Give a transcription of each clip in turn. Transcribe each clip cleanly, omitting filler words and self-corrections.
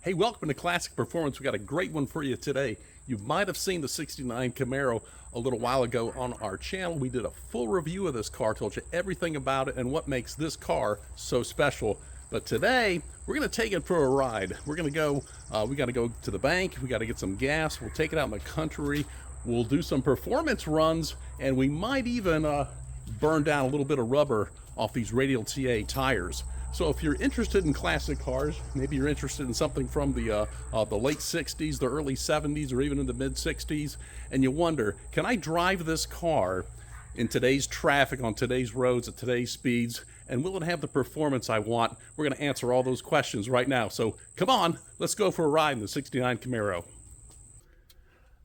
Hey, welcome to Classic Performance. We got a great one for you today. You might have seen the 69 Camaro a little while ago on our channel. We did a full review of this car, told you everything about it and what makes this car so special. But today, we're going to take it for a ride. We're going to go, we got to go to the bank. We got to get some gas. We'll take it out in the country. We'll do some performance runs, and we might even burn down a little bit of rubber off these radial TA tires. So if you're interested in classic cars, maybe you're interested in something from the late 60s, the early 70s, or even in the mid 60s, and you wonder, can I drive this car in today's traffic, on today's roads, at today's speeds, and will it have the performance I want? We're going to answer all those questions right now. So come on, let's go for a ride in the 69 Camaro.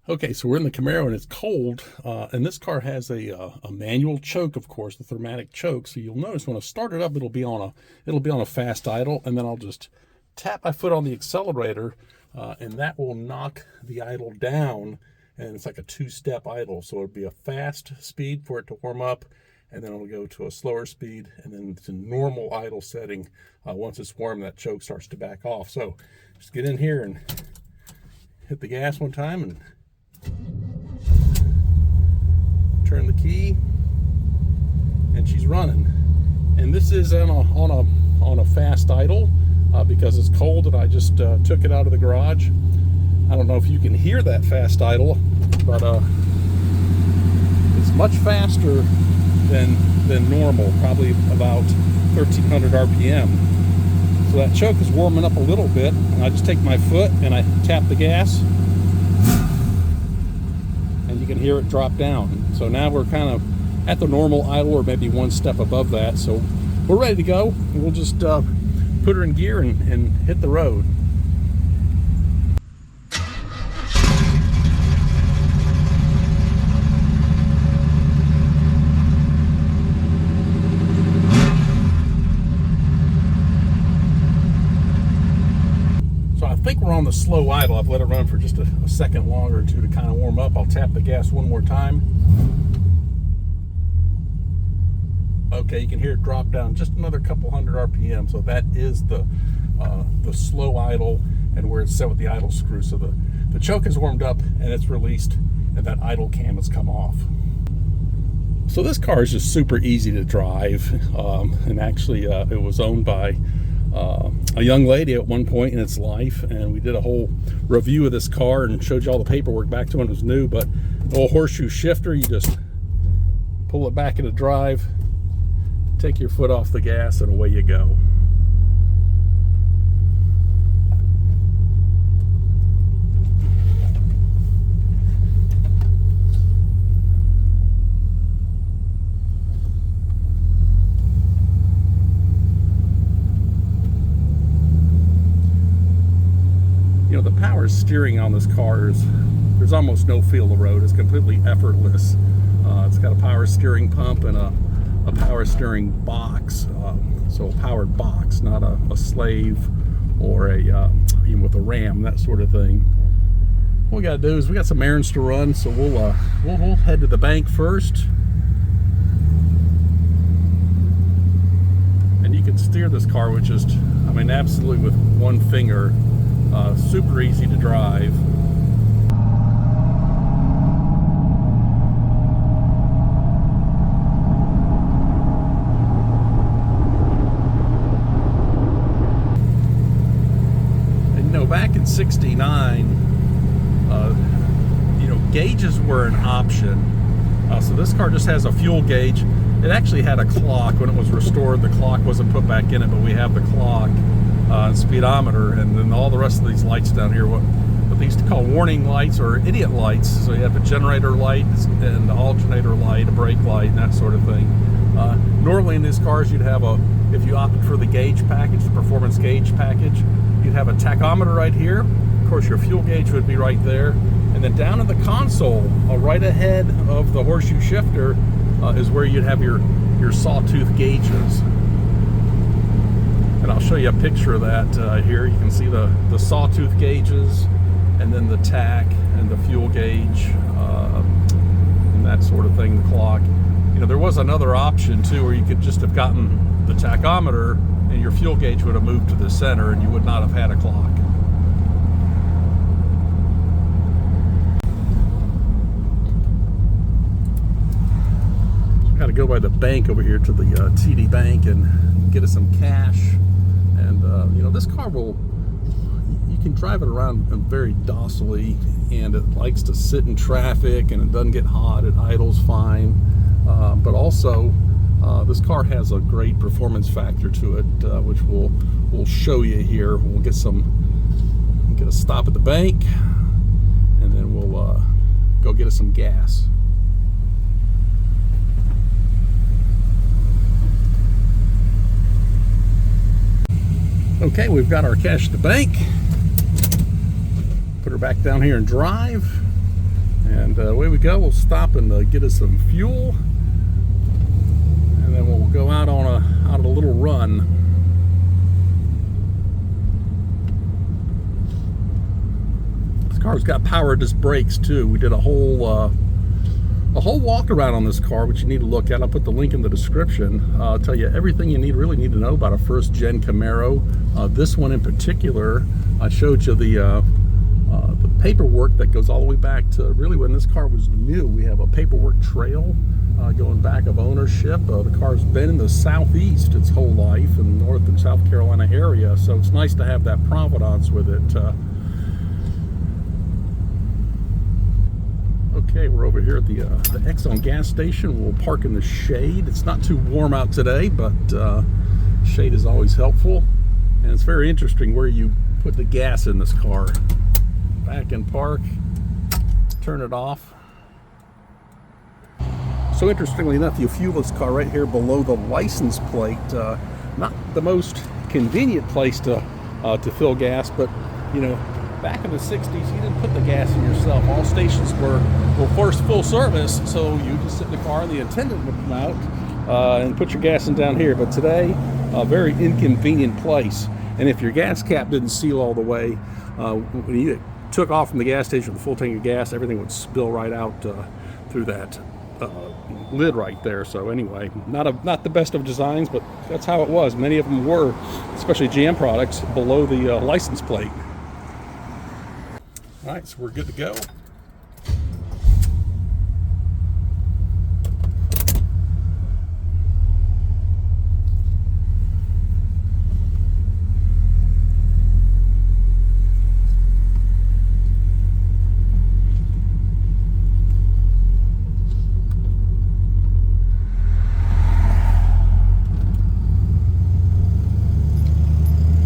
Okay, so we're in the Camaro and it's cold, and this car has a manual choke, of course, the thermatic choke. So you'll notice when I start it up, it'll be on a fast idle, and then I'll just tap my foot on the accelerator, and that will knock the idle down. And it's like a two-step idle, so it'll be a fast speed for it to warm up, and then it'll go to a slower speed, and then it's a normal idle setting. Once it's warm, that choke starts to back off. So just get in here and hit the gas one time and turn the key, and she's running. And this is on a fast idle because it's cold, and I just took it out of the garage. I don't know if you can hear that fast idle, but it's much faster than normal, probably about 1300 RPM. So that choke is warming up a little bit, and I just take my foot and I tap the gas, and you can hear it drop down. So now we're kind of at the normal idle, or maybe one step above that. So we're ready to go. We'll just put her in gear and hit the road. I think we're on the slow idle. I've let it run for just a second longer or two to kind of warm up. I'll tap the gas one more time. Okay, you can hear it drop down just another couple hundred RPM. So that is the slow idle, and where it's set with the idle screw. So the choke is warmed up and it's released, and that idle cam has come off. So this car is just super easy to drive, and actually it was owned by a young lady at one point in its life, and we did a whole review of this car and showed you all the paperwork back to when it was new. But the old horseshoe shifter, you just pull it back into drive, take your foot off the gas, and away you go. You know, the power steering on this car there's almost no feel of the road. It's completely effortless. It's got a power steering pump and a power steering box. So a powered box, not a slave or even with a ram, that sort of thing. What we got to do is we got some errands to run, so we'll head to the bank first. And you can steer this car with just, I mean, absolutely with one finger. Super easy to drive. And you know, back in '69, you know, gauges were an option. So this car just has a fuel gauge. It actually had a clock when it was restored. The clock wasn't put back in it, but we have the clock. Speedometer, and then all the rest of these lights down here, what they used to call warning lights or idiot lights. So you have a generator light and the alternator light, a brake light, and that sort of thing. Normally in these cars you'd have if you opted for the gauge package, the performance gauge package, you'd have a tachometer right here. Of course your fuel gauge would be right there, and then down in the console, right ahead of the horseshoe shifter, is where you'd have your sawtooth gauges. And I'll show you a picture of that here. You can see the sawtooth gauges, and then the tach and the fuel gauge, and that sort of thing, the clock. You know, there was another option too, where you could just have gotten the tachometer and your fuel gauge would have moved to the center and you would not have had a clock. go by the bank over here to the TD Bank and get us some cash. And you know, this car will, you can drive it around very docilely, and it likes to sit in traffic, and it doesn't get hot, it idles fine. But also, this car has a great performance factor to it, which we'll show you here. We'll get a stop at the bank, and then we'll go get us some gas. Okay, we've got our cash at the bank. Put her back down here and drive, and away we go. We'll stop and get us some fuel, and then we'll go out on a little run. This car's got power disc brakes too. We did a whole walk around on this car, which you need to look at. I'll put the link in the description. I'll tell you everything you really need to know about a first gen Camaro. This one in particular, I showed you the paperwork that goes all the way back to really when this car was new. We have a paperwork trail going back of ownership. The car's been in the southeast its whole life, in the North and South Carolina area, so it's nice to have that provenance with it. Okay, we're over here at the Exxon gas station. We'll park in the shade. It's not too warm out today, but shade is always helpful. And it's very interesting where you put the gas in this car. Back in park, turn it off. So interestingly enough, you fuel this car right here below the license plate. Not the most convenient place to fill gas, but you know, back in the 60s, you didn't put the gas in yourself. All stations were first full service, so you just sit in the car and the attendant would come out and put your gas in down here. But today, a very inconvenient place. And if your gas cap didn't seal all the way, when you took off from the gas station with a full tank of gas, everything would spill right out through that lid right there. So anyway, not the best of designs, but that's how it was. Many of them were, especially GM products, below the license plate. All right, so we're good to go.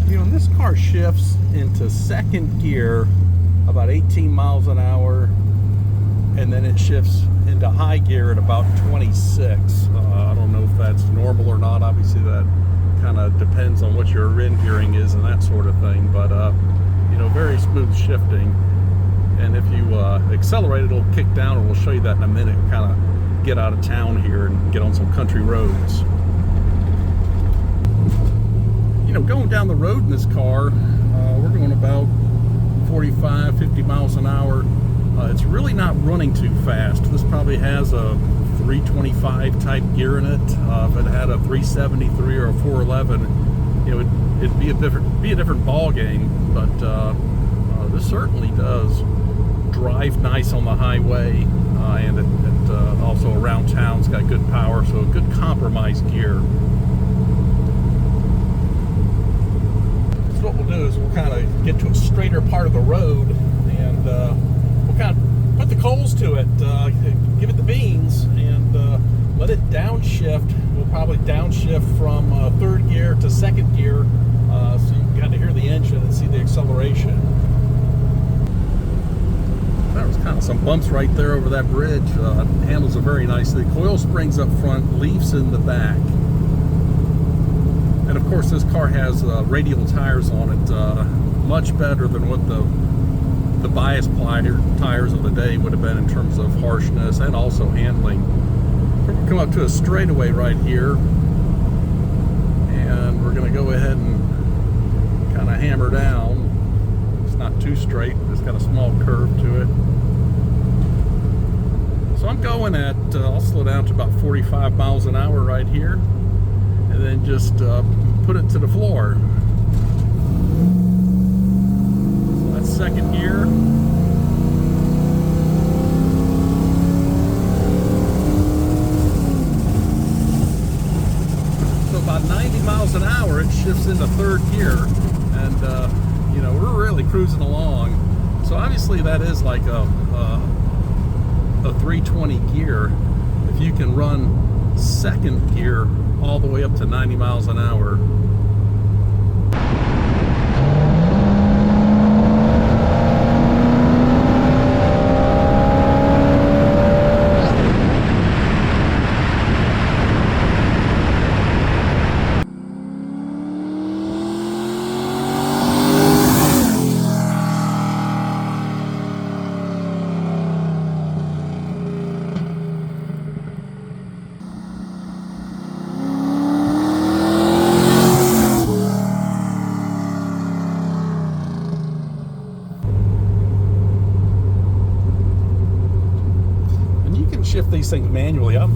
You know, this car shifts into second gear about 18 miles an hour, and then it shifts into high gear at about 26. I don't know if that's normal or not. Obviously that kind of depends on what your in gearing is and that sort of thing, but you know, very smooth shifting. And if you accelerate, it'll kick down, and we'll show you that in a minute. We'll kind of get out of town here and get on some country roads. You know, going down the road in this car, we're going about 45, 50 miles an hour. It's really not running too fast. This probably has a 325 type gear in it. If it had a 373 or a 411, it'd be a different ball game. But this certainly does drive nice on the highway, and it also around town's got good power, so a good compromise gear. What we'll do is we'll kind of get to a straighter part of the road, and we'll kind of put the coals to it, give it the beans, and let it downshift. We'll probably downshift from third gear to second gear, so you got to hear the engine and see the acceleration. There was kind of some bumps right there over that bridge. Handles it very nicely. Coil springs up front, leaves in the back. And of course, this car has radial tires on it, much better than what the bias tires of the day would have been in terms of harshness and also handling. We're going to come up to a straightaway right here, and we're going to go ahead and kind of hammer down. It's not too straight, it's got a small curve to it. So I'm going at, I'll slow down to about 45 miles an hour right here, and then just put it to the floor. So that's second gear. really cruising along. So obviously that is like a 320 gear. If you can run second gear all the way up to 90 miles an hour. Shift these things manually up,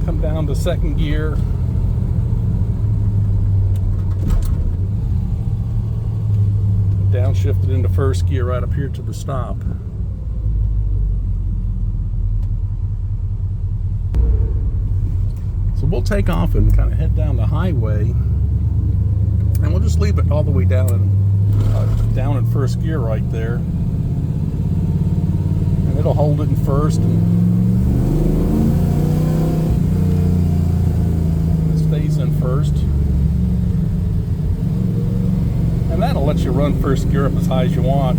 come down to second gear, downshift it into first gear right up here to the stop. So we'll take off and kind of head down the highway, and we'll just leave it all the way down in first gear right there. It'll hold it in first, and it stays in first. And that'll let you run first gear up as high as you want.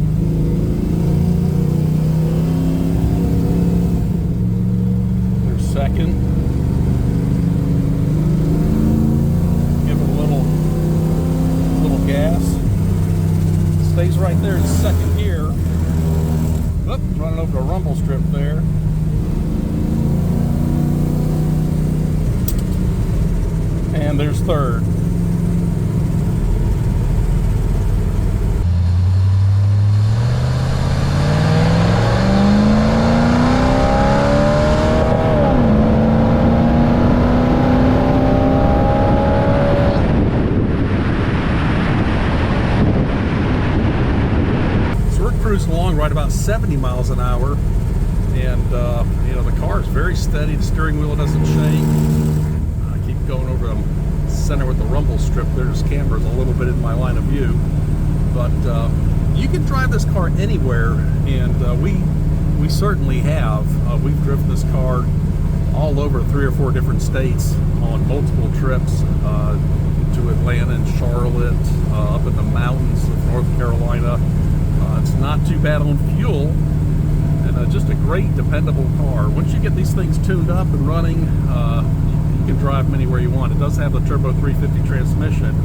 There's second. Give it a little gas. Stays right there in second gear. Oop, running over a rumble strip there. And there's third. Cruising along right about 70 miles an hour, and you know, the car is very steady. The steering wheel doesn't shake. I keep going over the center with the rumble strip. There's cameras a little bit in my line of view, but you can drive this car anywhere, and we certainly have. We've driven this car all over 3 or 4 different states on multiple trips to Atlanta and Charlotte, up in the mountains of North Carolina. It's not too bad on fuel, and just a great, dependable car. Once you get these things tuned up and running, you can drive them anywhere you want. It does have the turbo 350 transmission,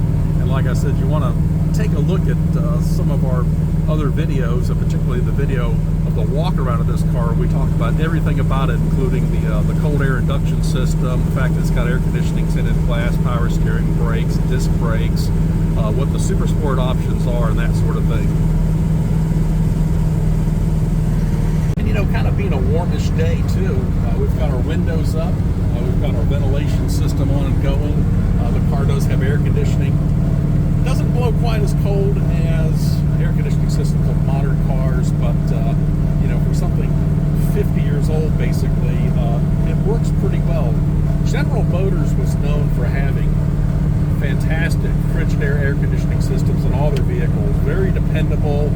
and like I said, you want to take a look at some of our other videos, particularly the video of the walk around of this car. We talk about everything about it, including the cold air induction system, the fact that it's got air conditioning, tinted glass, power steering, brakes, disc brakes, what the super sport options are, and that sort of thing. You know, kind of being a warmish day too. We've got our windows up, we've got our ventilation system on and going. The car does have air conditioning. It doesn't blow quite as cold as air conditioning systems of modern cars, but you know, for something 50 years old basically, it works pretty well. General Motors was known for having fantastic Frigidaire air conditioning systems in all their vehicles, very dependable.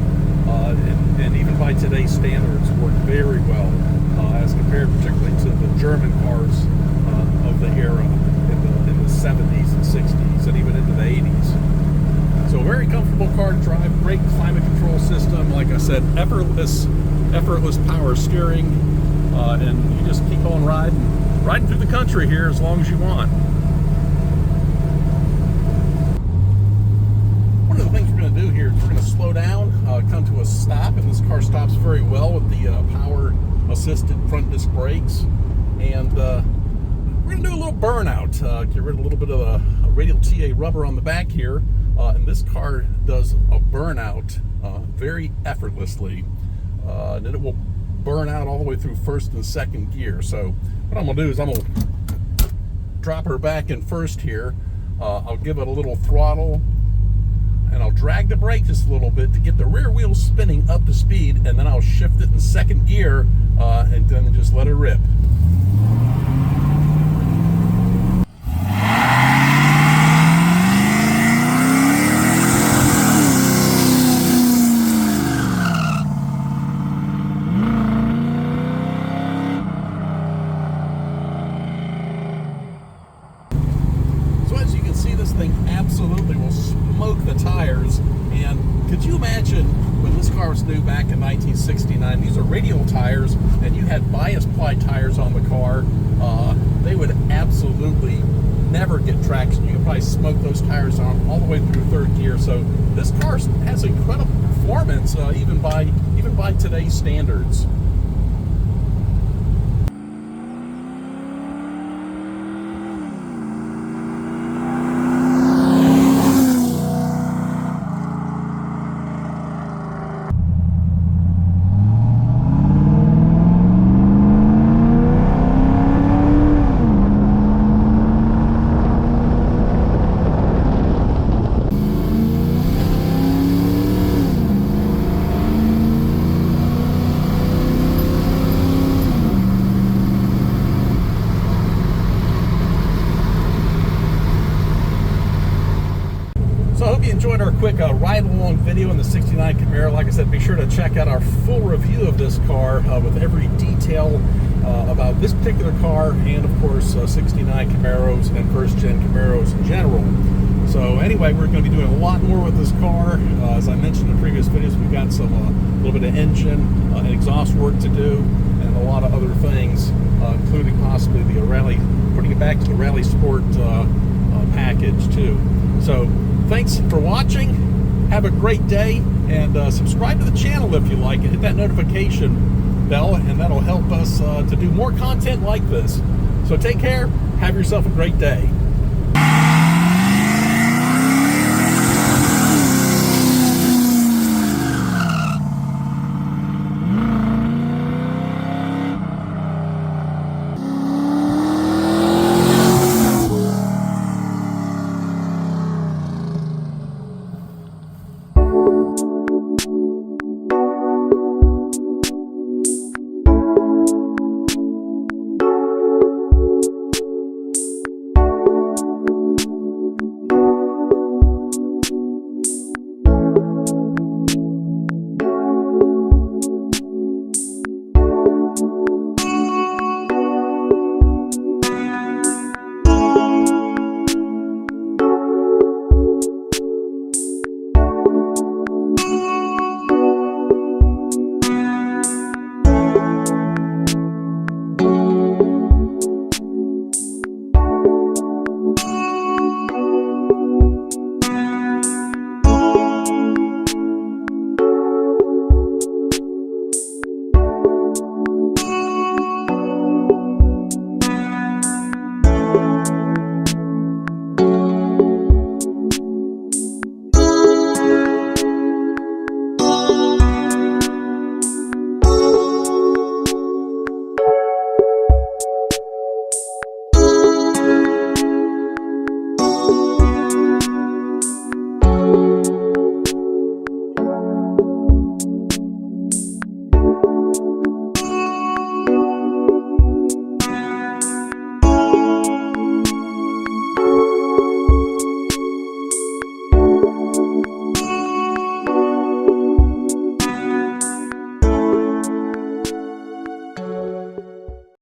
And even by today's standards, work very well as compared particularly to the German cars of the era in the 70s and 60s and even into the 80s. So a very comfortable car to drive, great climate control system. Like I said, effortless power steering, and you just keep on riding through the country here as long as you want. One of the things we're going to do here is we're going to slow down, come to a stop, and this car stops very well with the power assisted front disc brakes, and we're going to do a little burnout, get rid of a little bit of a radial TA rubber on the back here, and this car does a burnout very effortlessly, and then it will burn out all the way through first and second gear. So what I'm going to do is I'm going to drop her back in first here. I'll give it a little throttle, and I'll drag the brake just a little bit to get the rear wheels spinning up to speed, and then I'll shift it in second gear and then just let it rip. Could you imagine when this car was new back in 1969? These are radial tires, and you had bias ply tires on the car. They would absolutely never get traction. You could probably smoke those tires on all the way through third gear. So this car has incredible performance, even by today's standards. So I hope you enjoyed our quick ride-along video in the 69 Camaro. Like I said, be sure to check out our full review of this car with every detail about this particular car and, of course, 69 Camaros and first-gen Camaros in general. So anyway, we're going to be doing a lot more with this car. As I mentioned in previous videos, we've got some a little bit of engine and exhaust work to do and a lot of other things, including possibly the rally, putting it back to the Rally Sport package too. So thanks for watching. Have a great day, and subscribe to the channel if you like, and hit that notification bell, and that'll help us to do more content like this. So take care. Have yourself a great day.